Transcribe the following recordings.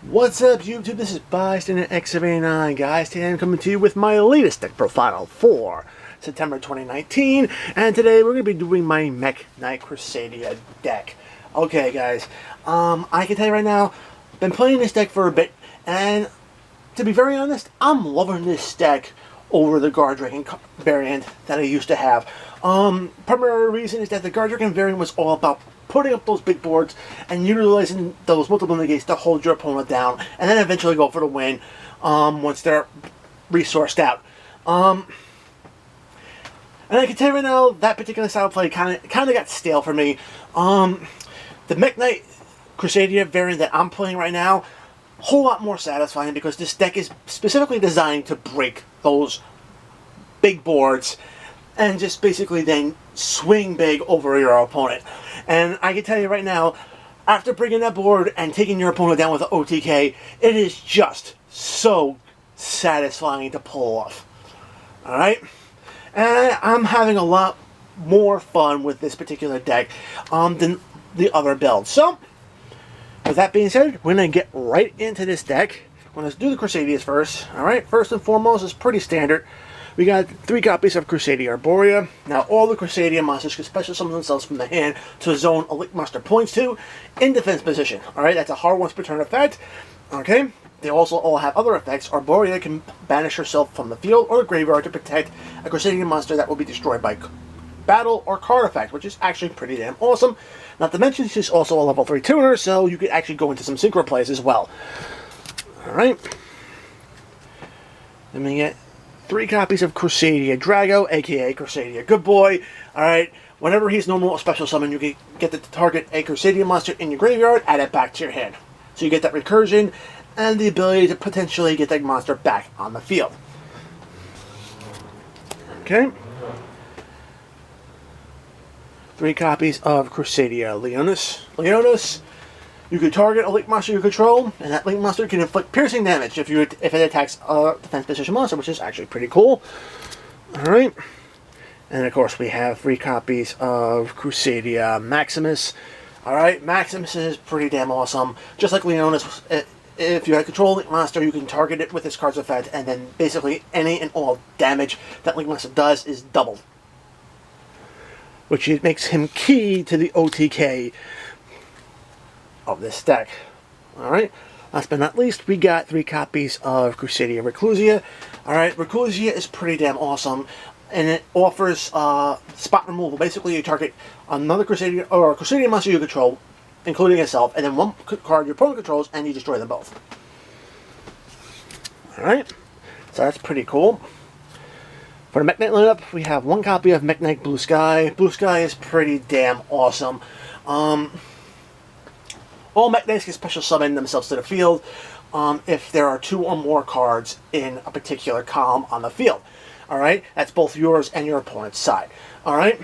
What's up, YouTube? This is Bystander X79, guys. Today I'm coming to you with my latest deck profile for September 2019, and today we're going to be doing my Mekk-Knight Crusadia deck. Okay, guys, I can tell you right now, I've been playing this deck for a bit, and to be very honest, I'm loving this deck over the guard drinking variant that I used to have. Primary reason is that the guard drinking variant was all about putting up those big boards and utilizing those multiple negates to hold your opponent down, and then eventually go for the win once they're resourced out. And I can tell you right now, that particular style of play kind of got stale for me. The Mekk-Knight Crusadia variant that I'm playing right now, a whole lot more satisfying because this deck is specifically designed to break those big boards and just basically then swing big over your opponent. And I can tell you right now, after breaking that board and taking your opponent down with an OTK, it is just so satisfying to pull off. Alright? And I'm having a lot more fun with this particular deck than the other builds. So, with that being said, we're going to get right into this deck. Let's do the Crusadias first. Alright, first and foremost, it's pretty standard. We got 3 copies of Crusadia Arborea. Now, all the Crusadia monsters can special summon themselves from the hand to a zone Elite Monster points to in defense position. Alright, that's a hard once per turn effect. Okay, they also all have other effects. Arborea can banish herself from the field or the graveyard to protect a Crusadia monster that will be destroyed by battle or card effect, which is actually pretty damn awesome. Not to mention, she's also a level 3 tuner, so you could actually go into some synchro plays as well. Alright. Then we get 3 copies of Crusadia Drago, aka Crusadia Good Boy. Alright, whenever he's normal or special summon, you can get to target a Crusadia monster in your graveyard, add it back to your hand. So you get that recursion and the ability to potentially get that monster back on the field. Okay. 3 copies of Crusadia Leonis. You can target a Link monster you control, and that Link monster can inflict piercing damage if it attacks a defense position monster, which is actually pretty cool. Alright. And of course we have 3 copies of Crusadia Maximus. Alright, Maximus is pretty damn awesome. Just like Leonis, if you have control Link monster, you can target it with this card's effect, and then basically any and all damage that Link monster does is doubled, which makes him key to the OTK of this deck. Alright, last but not least, we got 3 copies of Crusadia Reclusia. Alright, Reclusia is pretty damn awesome, and it offers spot removal. Basically, you target another Crusadia or a Crusadia monster you control, including yourself, and then one card your opponent controls, and you destroy them both. Alright, so that's pretty cool. For the Mekk-Knight lineup, we have 1 copy of Mekk-Knight Blue Sky. Blue Sky is pretty damn awesome. All Mekk-Knights can special summon themselves to the field if there are 2 or more cards in a particular column on the field. Alright, that's both yours and your opponent's side. Alright,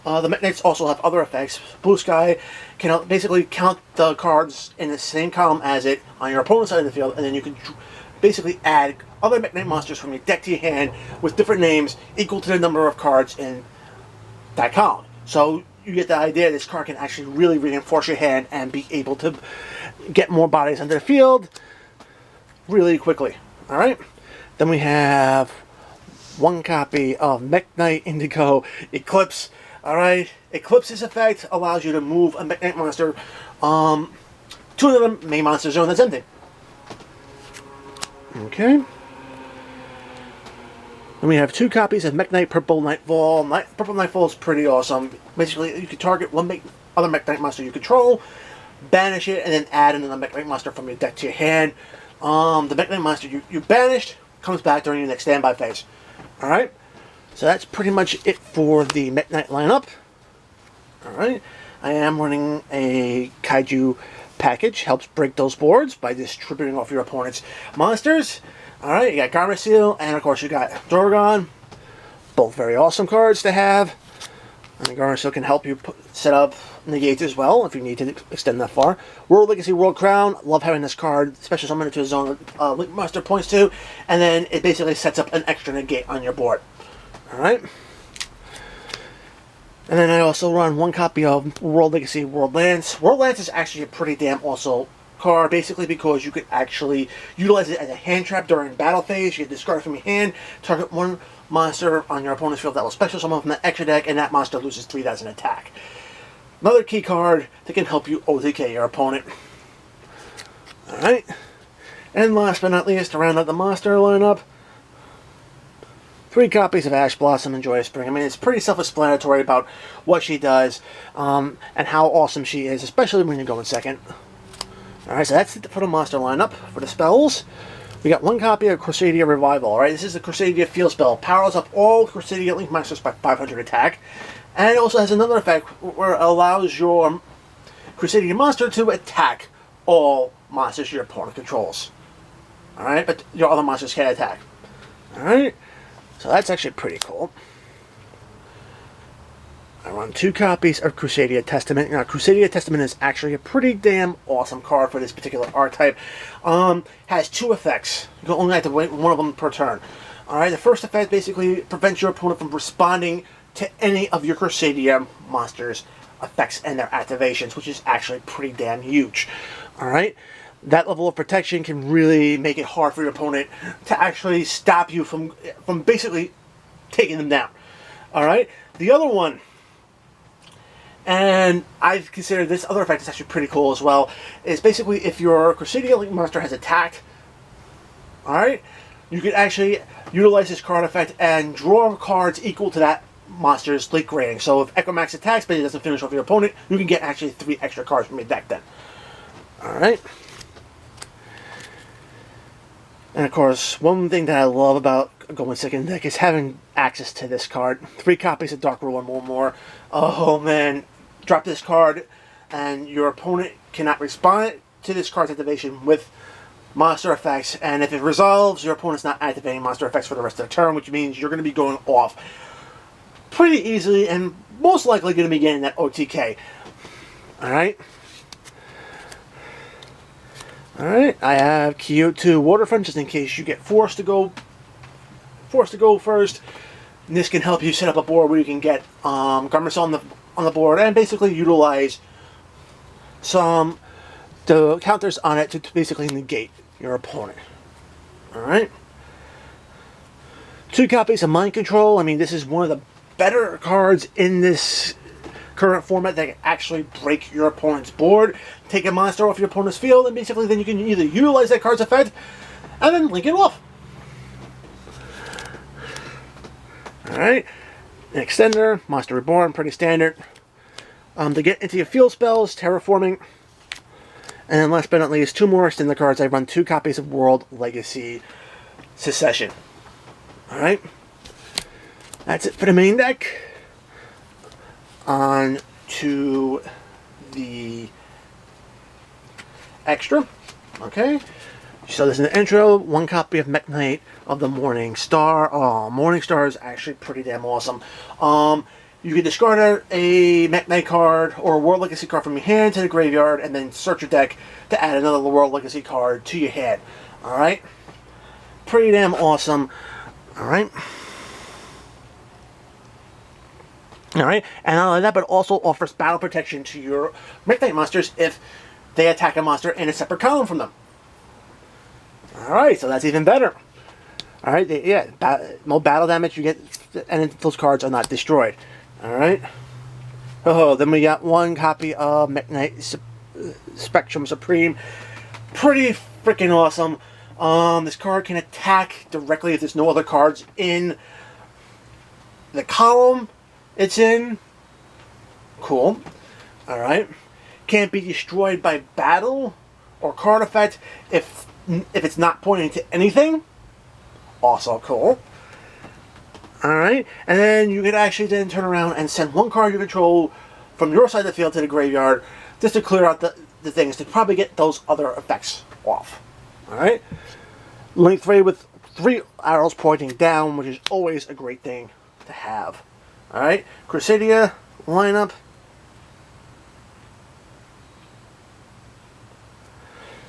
the Mekk-Knights also have other effects. Blue Sky can basically count the cards in the same column as it on your opponent's side of the field, and then you can basically add other Mekk-Knight monsters from your deck to your hand with different names equal to the number of cards in that column. So you get the idea this card can actually really reinforce your hand and be able to get more bodies onto the field really quickly. Alright? Then we have 1 copy of Mekk-Knight Indigo Eclipse. Alright? Eclipse's effect allows you to move a Mekk-Knight monster to another main monster zone that's empty. Okay. Then we have 2 copies of Mekk-Knight Purple Nightfall. Purple Nightfall is pretty awesome. Basically, you can target one other Mekk-Knight monster you control, banish it, and then add another Mekk-Knight monster from your deck to your hand. The Mekk-Knight monster you banished comes back during your next standby phase. Alright? So that's pretty much it for the Mekk-Knight lineup. Alright? I am running a Kaiju package. Helps break those boards by distributing off your opponent's monsters. Alright, you got Garment Seal, and of course you got Drogon. Both very awesome cards to have. And the Garment Seal can help you set up negates as well, if you need to extend that far. World Legacy World Crown. Love having this card. Special summon it to a zone Link Monster points to. And then it basically sets up an extra negate on your board. Alright. And then I also run 1 copy of World Legacy World Lance. World Lance is actually a pretty damn card basically because you could actually utilize it as a hand trap during battle phase. You can discard it from your hand, target one monster on your opponent's field that will special summon from the extra deck, and that monster loses 3 as an attack. Another key card that can help you OTK your opponent. Alright. And last but not least, to round out the monster lineup, 3 copies of Ash Blossom and Joyous Spring. I mean, it's pretty self-explanatory about what she does and how awesome she is, especially when you go in second. Alright, so that's it for the monster lineup. For the spells, we got 1 copy of Crusadia Revival. Alright, this is the Crusadia field spell. Powers up all Crusadia Link monsters by 500 attack. And it also has another effect where it allows your Crusadia monster to attack all monsters your opponent controls. Alright, but your other monsters can't attack. Alright, so that's actually pretty cool. I run 2 copies of Crusadia Testament. Now, Crusadia Testament is actually a pretty damn awesome card for this particular archetype. Has 2 effects. You only have to wait one of them per turn. Alright, the first effect basically prevents your opponent from responding to any of your Crusadia monsters' effects and their activations, which is actually pretty damn huge. Alright? That level of protection can really make it hard for your opponent to actually stop you from basically taking them down. Alright? The other one, and I consider this other effect is actually pretty cool as well, is basically if your Crusadia Link monster has attacked, alright, you can actually utilize this card effect and draw cards equal to that monster's Link rating. So if Echo Max attacks but it doesn't finish off your opponent, you can get actually 3 extra cards from your deck then. Alright. And of course, one thing that I love about going second deck is having access to this card. 3 copies of Dark Rule and one more. Oh man, drop this card and your opponent cannot respond to this card's activation with monster effects, and if it resolves, your opponent's not activating monster effects for the rest of the turn, which means you're going to be going off pretty easily and most likely going to be getting that OTK. Alright. Alright, I have Kyoto Waterfront just in case you get forced to go first. And this can help you set up a board where you can get Garments on the board and basically utilize the counters on it to basically negate your opponent. Alright. 2 copies of Mind Control. I mean, this is one of the better cards in this current format that can actually break your opponent's board, take a monster off your opponent's field, and basically then you can either utilize that card's effect and then link it off. Alright, an extender, Monster Reborn, pretty standard. To get into your field spells, Terraforming. And then last but not least, 2 more extender cards. I run 2 copies of World Legacy Secession. Alright, that's it for the main deck. On to the extra. Okay. So this is an intro, 1 copy of Mekk-Knight of the Morning Star. Oh, Morning Star is actually pretty damn awesome. You can discard a Mekk-Knight card or a World Legacy card from your hand to the graveyard and then search your deck to add another World Legacy card to your hand. Alright? Pretty damn awesome. Alright? Alright, and not only that, but also offers battle protection to your Mekk-Knight monsters if they attack a monster in a separate column from them. Alright, so that's even better. Alright, yeah, no battle damage you get, and those cards are not destroyed. Alright. Oh, then we got 1 copy of Mekk-Knight Spectrum Supreme. Pretty freaking awesome. This card can attack directly if there's no other cards in the column it's in. Cool. Alright. Can't be destroyed by battle or card effect if it's not pointing to anything. Also cool. Alright. And then you can actually then turn around and send 1 card you control from your side of the field to the graveyard just to clear out the things to probably get those other effects off. Alright. Link 3 with 3 arrows pointing down, which is always a great thing to have. Alright, Crusadia lineup.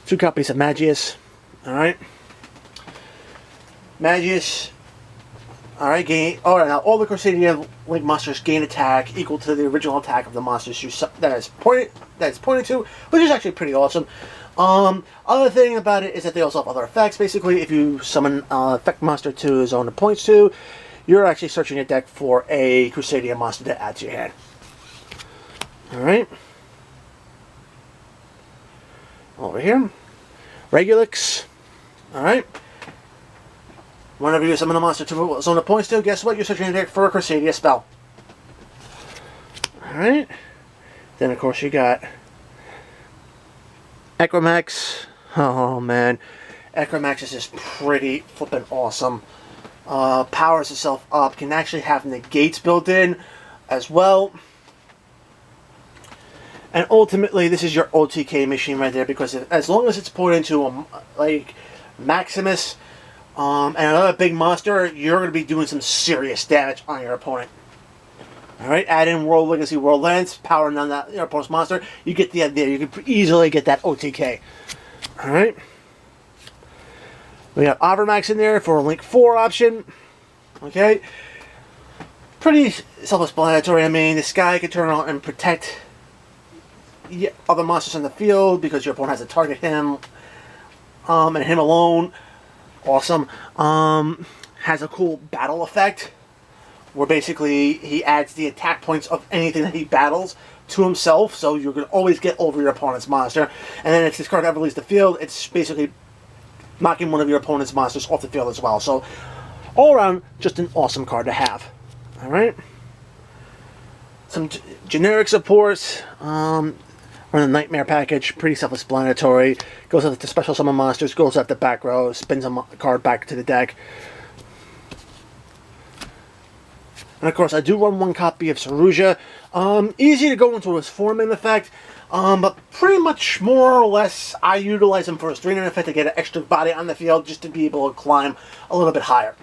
2 copies of Magius. Alright. Magius. Alright, gain. Alright, now all the Crusadia Link monsters gain attack equal to the original attack of the monsters that it's pointed to, which is actually pretty awesome. Other thing about it is that they also have other effects. Basically, if you summon effect monster to zone it points to, you're actually searching your deck for a Crusadia monster to add to your hand. Alright. Over here. Regulix. Alright. Whenever you summon a monster to zone it points to, guess what? You're searching your deck for a Crusadia spell. Alright. Then, of course, you got Mekk-Knight. Oh, man. Mekk-Knight is just pretty flippin' awesome. Powers itself up. Can actually have negates built in as well. And ultimately, this is your OTK machine right there, because as long as it's put into like Maximus and another big monster, you're going to be doing some serious damage on your opponent. Alright, add in World Legacy, World Lance, power on that your opponent's monster, you get the idea. You can easily get that OTK. Alright. We have Avermax in there for a Link 4 option. Okay. Pretty self-explanatory. I mean, this guy can turn on and protect other monsters in the field because your opponent has to target him. And him alone. Awesome. Has a cool battle effect, where basically he adds the attack points of anything that he battles to himself, so you're going to always get over your opponent's monster. And then if this card ever leaves the field, it's basically knocking one of your opponent's monsters off the field as well. So, all around, just an awesome card to have. Alright? Some generic supports. Run the Nightmare package, pretty self-explanatory. Goes up to special summon monsters, goes up the back row, spins a card back to the deck. And of course, I do run one copy of Saruja. Easy to go into his Foreman effect, but pretty much more or less, I utilize him for his 3-9 effect to get an extra body on the field, just to be able to climb a little bit higher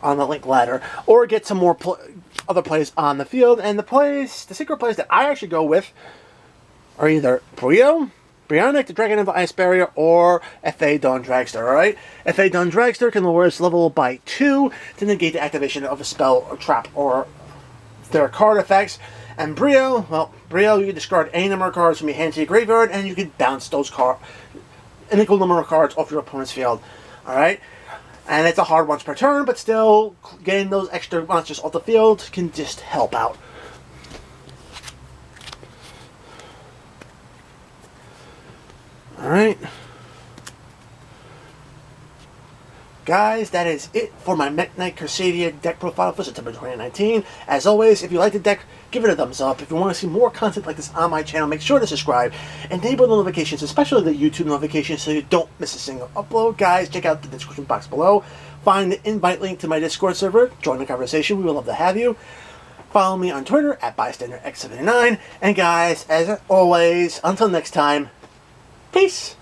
on the Link ladder, or get some more other plays on the field. And the secret plays that I actually go with are either Brionic, the Dragon of Ice Barrier, or F.A. Dawn Dragster, alright? F.A. Dawn Dragster can lower its level by 2 to negate the activation of a spell or trap or their card effects. And Brio, well, Brio, you can discard any number of cards from your hand to your graveyard, and you can bounce those cards, an equal number of cards off your opponent's field, alright? And it's a hard once per turn, but still, getting those extra monsters off the field can just help out. Alright. Guys, that is it for my Mekk-Knight Crusadia deck profile for September 2019. As always, if you like the deck, give it a thumbs up. If you want to see more content like this on my channel, make sure to subscribe. Enable the notifications, especially the YouTube notifications, so you don't miss a single upload. Guys, check out the description box below. Find the invite link to my Discord server. Join the conversation. We would love to have you. Follow me on Twitter at BystanderX79. And guys, as always, until next time, peace!